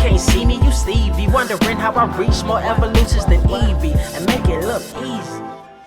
can't see me, you Stevie. Wondering how I reach more evolutions than Evie and make it look easy.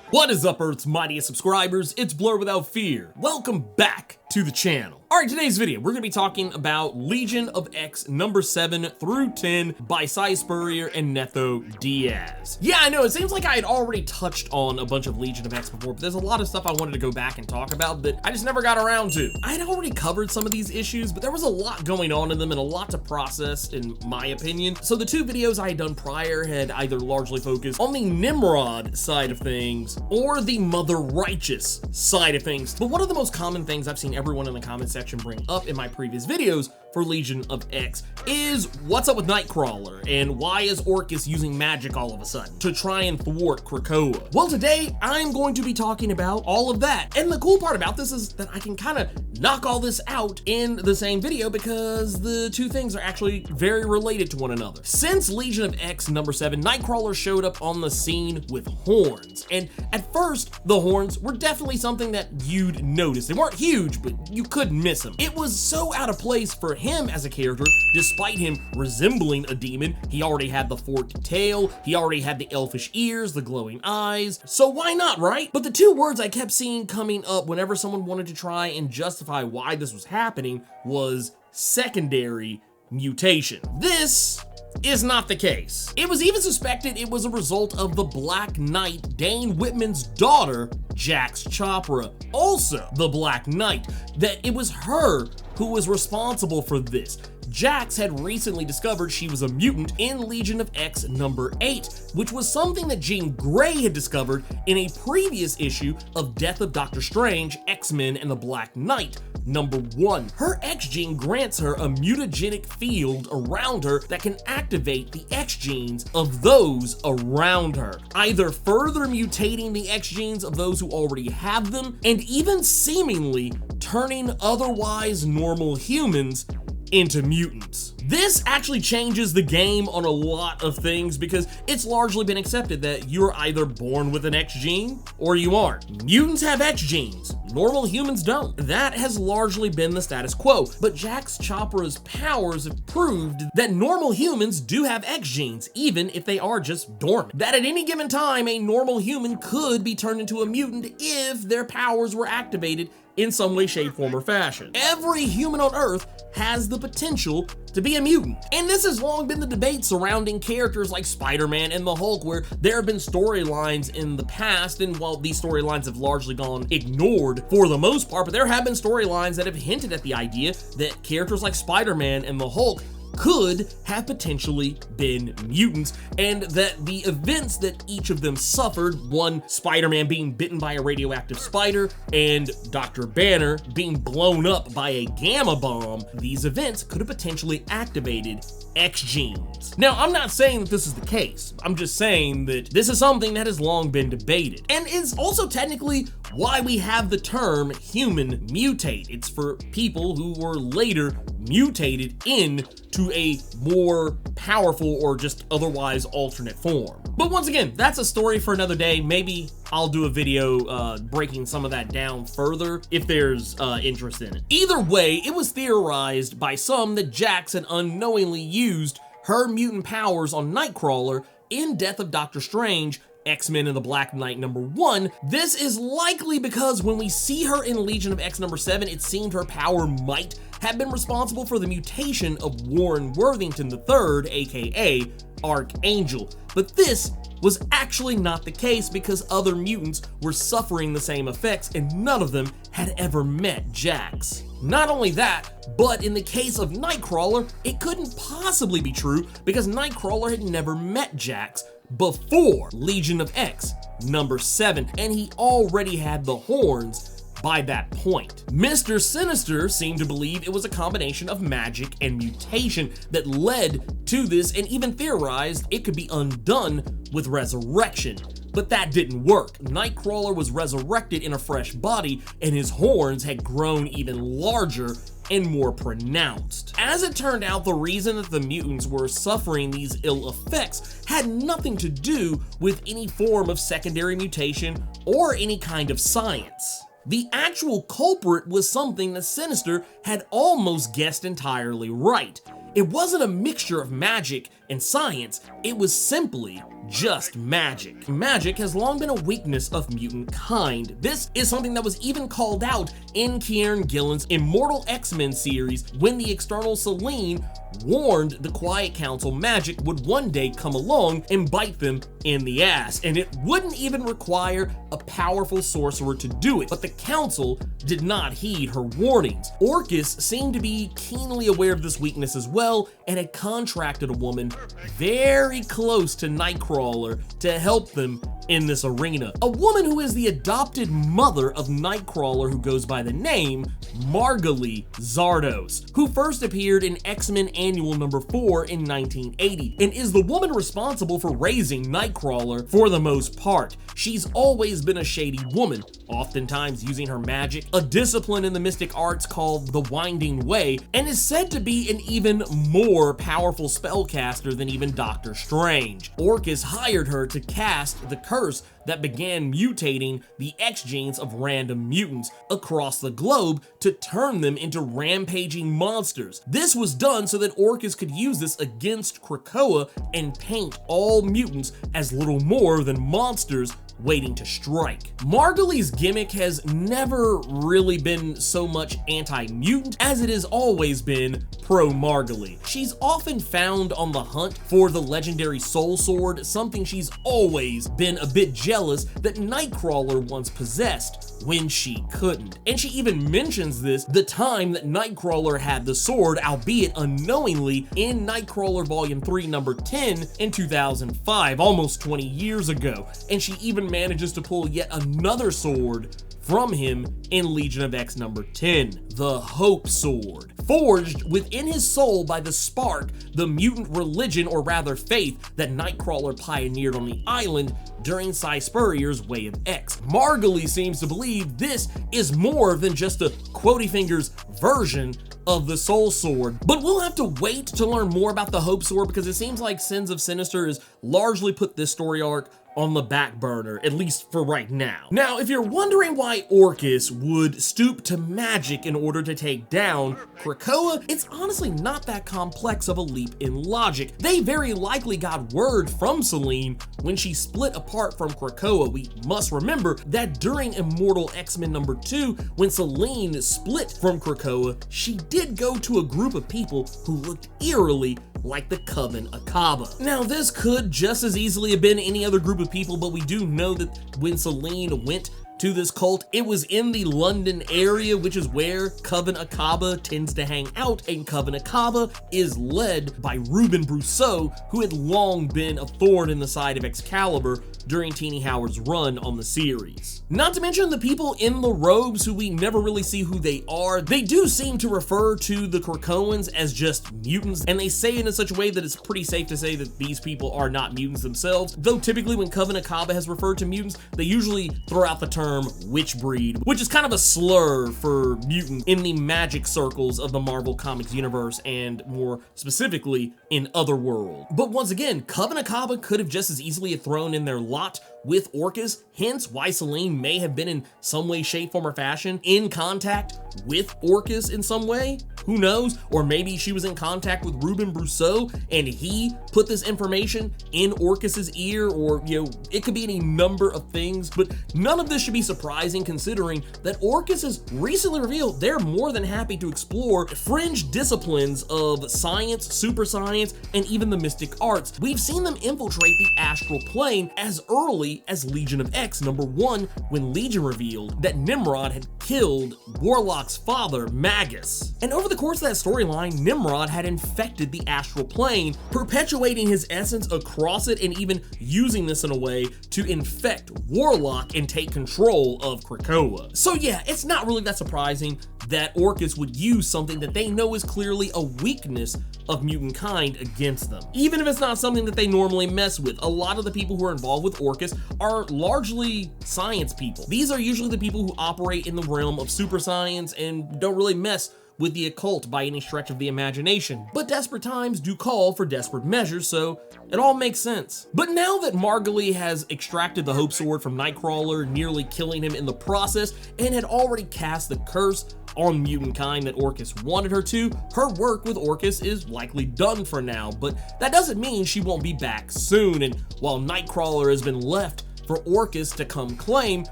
What is up, Earth's mightiest subscribers? It's Blerd without fear. Welcome back to the channel. Alright, today's video, we're going to be talking about Legion of X number 7 through 10 by Cy Spurrier and Netho Diaz. Yeah, I know, it seems like I had already touched on a bunch of Legion of X before, but there's a lot of stuff I wanted to go back and talk about that I just never got around to. I had already covered some of these issues, but there was a lot going on in them and a lot to process, in my opinion. So the two videos I had done prior had either largely focused on the Nimrod side of things or the Mother Righteous side of things. But one of the most common things I've seen everyone in the comment section bring up in my previous videos for Legion of X is what's up with Nightcrawler and why is Orchis using magic all of a sudden to try and thwart Krakoa. Well, today I'm going to be talking about all of that, and the cool part about this is that I can kind of knock all this out in the same video because the two things are actually very related to one another. Since Legion of X number 7, Nightcrawler showed up on the scene with horns, and at first the horns were definitely something that you'd notice. They weren't huge, but you couldn't miss them. It was so out of place for him as a character, despite him resembling a demon. He already had the forked tail, he already had the elfish ears, the glowing eyes, so why not, right? But the two words I kept seeing coming up whenever someone wanted to try and justify why this was happening was secondary mutation. This is not the case. It was even suspected it was a result of the Black Knight, Dane Whitman's daughter, Jax Chopra, also the Black Knight, that it was her who was responsible for this. Jax had recently discovered she was a mutant in Legion of X number 8, which was something that Jean Grey had discovered in a previous issue of Death of Doctor Strange, X-Men and the Black Knight number 1. Her X gene grants her a mutagenic field around her that can activate the X genes of those around her, either further mutating the X genes of those who already have them and even seemingly turning otherwise normal humans into mutants. This actually changes the game on a lot of things because it's largely been accepted that you're either born with an X gene or you aren't. Mutants have X genes, normal humans don't. That has largely been the status quo, but Jax Chopra's powers have proved that normal humans do have X genes, even if they are just dormant. That at any given time, a normal human could be turned into a mutant if their powers were activated in some way, shape, form, or fashion. Every human on Earth has the potential to be a mutant. And this has long been the debate surrounding characters like Spider-Man and the Hulk, where there have been storylines in the past, and while these storylines have largely gone ignored for the most part, but there have been storylines that have hinted at the idea that characters like Spider-Man and the Hulk could have potentially been mutants, and that the events that each of them suffered, one Spider-Man being bitten by a radioactive spider and Dr. Banner being blown up by a gamma bomb, these events could have potentially activated X genes. Now, I'm not saying that this is the case. I'm just saying that this is something that has long been debated, and is also technically why we have the term human mutate. It's for people who were later mutated into a more powerful or just otherwise alternate form. But once again, that's a story for another day. Maybe I'll do a video breaking some of that down further if there's interest in it. Either way, it was theorized by some that Jax had unknowingly used her mutant powers on Nightcrawler in Death of Doctor Strange, X-Men and the Black Knight number 1. This is likely because when we see her in Legion of X number 7, it seemed her power might have been responsible for the mutation of Warren Worthington III, aka Archangel. But this was actually not the case because other mutants were suffering the same effects and none of them had ever met Jax. Not only that, but in the case of Nightcrawler, it couldn't possibly be true because Nightcrawler had never met Jax before Legion of X number 7, and he already had the horns by that point. Mr. Sinister seemed to believe it was a combination of magic and mutation that led to this, and even theorized it could be undone with resurrection. But that didn't work. Nightcrawler was resurrected in a fresh body, and his horns had grown even larger and more pronounced. As it turned out, the reason that the mutants were suffering these ill effects had nothing to do with any form of secondary mutation or any kind of science. The actual culprit was something that Sinister had almost guessed entirely right. it wasn't a mixture of magic and science, it was simply just magic. Magic has long been a weakness of mutant kind. This is something that was even called out in Kieran Gillen's Immortal X-Men series when the external Selene warned the Quiet Council magic would one day come along and bite them in the ass, and it wouldn't even require a powerful sorcerer to do it. But the Council did not heed her warnings. Orchis seemed to be keenly aware of this weakness as well, and had contracted a woman very close to Nightcrawler to help them in this arena. A woman who is the adopted mother of Nightcrawler, who goes by the name Margalie Zardos, who first appeared in X-Men Annual number 4 in 1980, and is the woman responsible for raising Nightcrawler for the most part. She's always been a shady woman, oftentimes using her magic, a discipline in the mystic arts called the Winding Way, and is said to be an even more powerful spellcaster than even Doctor Strange. Orchis hired her to cast the curse that began mutating the X genes of random mutants across the globe to turn them into rampaging monsters. This was done so that Orchis could use this against Krakoa and paint all mutants as little more than monsters waiting to strike. Margalie's gimmick has never really been so much anti-mutant as it has always been pro-Margalie. She's often found on the hunt for the legendary Soul Sword, something she's always been a bit jealous that Nightcrawler once possessed when she couldn't. And she even mentions this the time that Nightcrawler had the sword, albeit unknowingly, in Nightcrawler Volume 3, number 10 in 2005, almost 20 years ago. And she even manages to pull yet another sword from him in Legion of X number 10, the Hope Sword. Forged within his soul by the spark, the mutant religion, or rather faith, that Nightcrawler pioneered on the island during Cy Spurrier's Way of X. Margalie seems to believe this is more than just a Quotey Fingers version of the Soul Sword. But we'll have to wait to learn more about the Hope Sword, because it seems like Sins of Sinister has largely put this story arc on the back burner, at least for right now. Now, if you're wondering why Orchis would stoop to magic in order to take down Krakoa, it's honestly not that complex of a leap in logic. They very likely got word from Selene when she split apart from Krakoa. We must remember that during Immortal X-Men number 2, when Selene split from Krakoa, she did go to a group of people who looked eerily like the Coven Akaba. Now, this could just as easily have been any other group of people, but we do know that when Selene went to this cult, it was in the London area, which is where Coven Akaba tends to hang out, and Coven Akaba is led by Ruben Brousseau, who had long been a thorn in the side of Excalibur during Teenie Howard's run on the series. Not to mention the people in the robes, who we never really see who they are. They do seem to refer to the Krakoans as just mutants, and they say it in such a way that it's pretty safe to say that these people are not mutants themselves, though typically when Coven Akaba has referred to mutants, they usually throw out the term witch breed, which is kind of a slur for mutant in the magic circles of the Marvel Comics universe, and more specifically in Otherworld. But once again, Coven Akaba could have just as easily have thrown in their lot with Orchis, hence why Selene may have been in some way, shape, form, or fashion in contact with Orchis in some way. Who knows? Or maybe she was in contact with Ruben Brousseau and he put this information in Orchis's ear, or, you know, it could be any number of things, but none of this should be surprising considering that Orchis has recently revealed they're more than happy to explore fringe disciplines of science, super science, and even the mystic arts. We've seen them infiltrate the astral plane as early as Legion of X number 1, when Legion revealed that Nimrod had killed Warlock's father, Magus. And over the course of that storyline, Nimrod had infected the astral plane, perpetuating his essence across it and even using this in a way to infect Warlock and take control of Krakoa. So yeah, it's not really that surprising that Orchis would use something that they know is clearly a weakness of mutant kind against them. Even if it's not something that they normally mess with, a lot of the people who are involved with Orchis are largely science people. These are usually the people who operate in the realm of super science and don't really mess with the occult by any stretch of the imagination, but desperate times do call for desperate measures, so it all makes sense. But now that Margalie has extracted the Hope Sword from Nightcrawler, nearly killing him in the process, and had already cast the curse on mutant kind that Orchis wanted her to, her work with Orchis is likely done for now, but that doesn't mean she won't be back soon, and while Nightcrawler has been left for Orchis to come claim,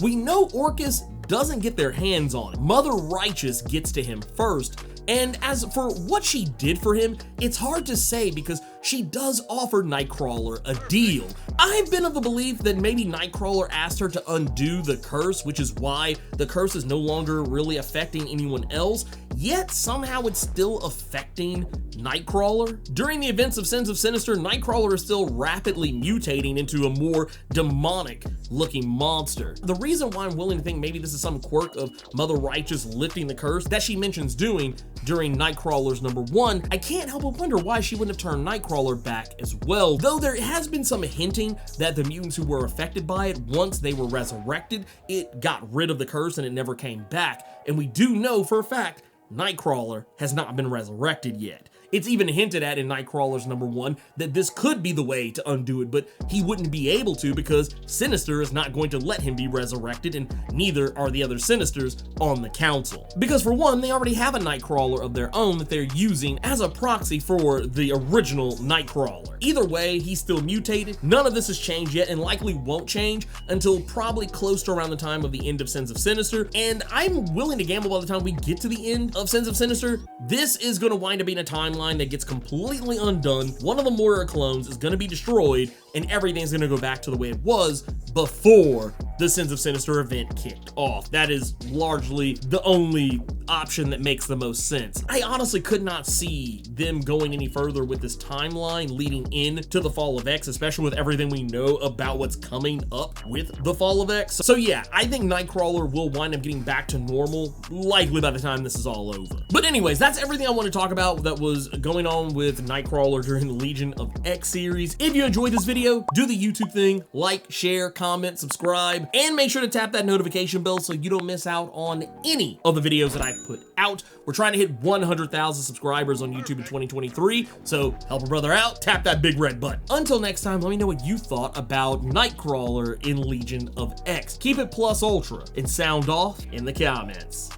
we know Orchis doesn't get their hands on it. Mother Righteous gets to him first, and as for what she did for him, it's hard to say because she does offer Nightcrawler a deal. I've been of the belief that maybe Nightcrawler asked her to undo the curse, which is why the curse is no longer really affecting anyone else, yet somehow it's still affecting Nightcrawler. During the events of Sins of Sinister, Nightcrawler is still rapidly mutating into a more demonic looking monster. The reason why I'm willing to think maybe this is some quirk of Mother Righteous lifting the curse that she mentions doing during Nightcrawler's #1, I can't help but wonder why she wouldn't have turned Nightcrawler back as well, though there has been some hinting that the mutants who were affected by it, once they were resurrected, it got rid of the curse and it never came back, and we do know for a fact Nightcrawler has not been resurrected yet. It's even hinted at in Nightcrawler's #1 that this could be the way to undo it, but he wouldn't be able to because Sinister is not going to let him be resurrected, and neither are the other Sinisters on the council. Because for one, they already have a Nightcrawler of their own that they're using as a proxy for the original Nightcrawler. Either way, he's still mutated. None of this has changed yet and likely won't change until probably close to around the time of the end of Sins of Sinister, and I'm willing to gamble by the time we get to the end of Sins of Sinister, this is going to wind up being a timeline that gets completely undone. One of the Moira clones is going to be destroyed, and everything's going to go back to the way it was before the Sins of Sinister event kicked off. That is largely the only option that makes the most sense. I honestly could not see them going any further with this timeline leading in to the Fall of X, especially with everything we know about what's coming up with the Fall of X. So yeah, I think Nightcrawler will wind up getting back to normal, likely by the time this is all over. But anyways, that's everything I want to talk about that was going on with Nightcrawler during the Legion of X series. If you enjoyed this video, do the YouTube thing, like, share, comment, subscribe, and make sure to tap that notification bell so you don't miss out on any of the videos that I put out. We're trying to hit 100,000 subscribers on YouTube in 2023, so help a brother out, tap that big red button. Until next time, let me know what you thought about Nightcrawler in Legion of X. Keep it plus ultra and sound off in the comments.